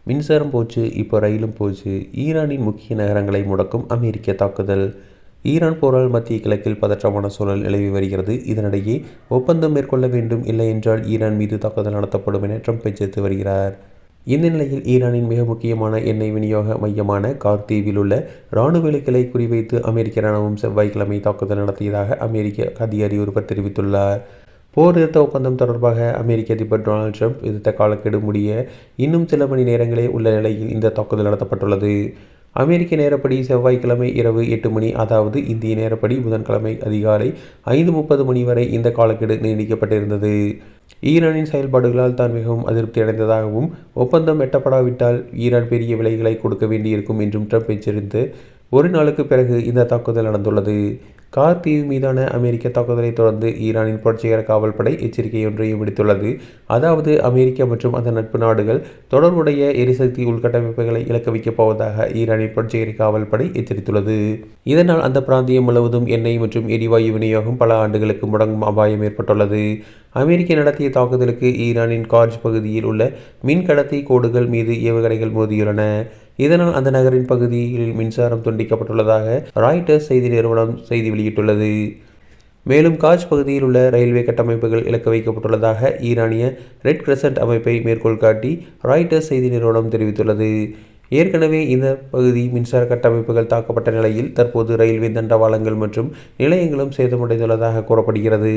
மின்சாரம் போச்சு, இப்போ ரயிலும் போச்சு. ஈரானின் முக்கிய நகரங்களை முடக்கும் அமெரிக்க தாக்குதல். ஈரான் போரால் மத்திய கிழக்கில் பதற்றமான சூழல் நிலவி வருகிறது. இதனிடையே ஒப்பந்தம் மேற்கொள்ள வேண்டும், இல்லை என்றால் ஈரான் மீது தாக்குதல் நடத்தப்படும் என ட்ரம்ப் எச்சரித்து வருகிறார். இந்த நிலையில் ஈரானின் மிக முக்கியமான எண்ணெய் விநியோக மையமான கார்தீவில் உள்ள இராணுவ இலக்குகளை குறிவைத்து அமெரிக்க இராணுவம் செவ்வாய்க்கிழமை தாக்குதல் நடத்தியதாக அமெரிக்க அதிகாரி ஒருவர் தெரிவித்துள்ளார். போர் நிறுத்த ஒப்பந்தம் தொடர்பாக அமெரிக்க அதிபர் டொனால்டு ட்ரம்ப் விதித்த காலக்கெடு முடிய இன்னும் சில மணி நேரங்களே உள்ள நிலையில் இந்த தாக்குதல் நடத்தப்பட்டுள்ளது. அமெரிக்க நேரப்படி செவ்வாய்க்கிழமை இரவு 8 மணி, அதாவது இந்திய நேரப்படி புதன்கிழமை அதிகாலை 5:30 மணி வரை இந்த காலக்கெடு நீடிக்கப்பட்டிருந்தது. ஈரானின் செயல்பாடுகளால் தான் மிகவும் அதிருப்தி அடைந்ததாகவும், ஒப்பந்தம் எட்டப்படாவிட்டால் ஈரான் பெரிய விலைகளை கொடுக்க வேண்டியிருக்கும் என்றும் ட்ரம்ப் எச்சரித்து, ஒரு நாளுக்கு பிறகு இந்த தாக்குதல் நடந்துள்ளது. கார்தீவ் மீதான அமெரிக்க தாக்குதலை தொடர்ந்து ஈரானின் புரட்சிகர காவல் படை எச்சரிக்கையொன்றையும் விடுத்துள்ளது. அதாவது அமெரிக்கா மற்றும் அதன் நட்பு நாடுகள் தொடர்புடைய எரிசக்தி உள்கட்டமைப்புகளை இலக்கு வைக்கப் போவதாக ஈரானின் புரட்சிகர காவல் படை எச்சரித்துள்ளது. இதனால் அந்த பிராந்தியம் முழுவதும் எண்ணெய் மற்றும் எரிவாயு விநியோகம் பல ஆண்டுகளுக்கு முடங்கும் அபாயம் ஏற்பட்டுள்ளது. அமெரிக்கா நடத்திய தாக்குதலுக்கு ஈரானின் கார்ஜ் பகுதியில் உள்ள மின் கடத்தி கோடுகள் மீது ஏவுகணைகள் மோதியுள்ளன. இதனால் அந்த நகரின் பகுதிகளில் மின்சாரம் துண்டிக்கப்பட்டுள்ளதாக ராய்ட்டர்ஸ் செய்தி நிறுவனம் செய்தி வெளியிட்டுள்ளது. மேலும் கார்ஜ் பகுதியில் உள்ள ரயில்வே கட்டமைப்புகள் இலக்கு வைக்கப்பட்டுள்ளதாக ஈரானிய ரெட் கிரசன்ட் அமைப்பை மேற்கோள் காட்டி ராய்ட்டர்ஸ் செய்தி நிறுவனம் தெரிவித்துள்ளது. ஏற்கனவே இந்த பகுதி மின்சார கட்டமைப்புகள் தாக்கப்பட்ட நிலையில் தற்போது ரயில்வே தண்டவாளங்கள் மற்றும் நிலையங்களும் சேதமடைந்துள்ளதாக கூறப்படுகிறது.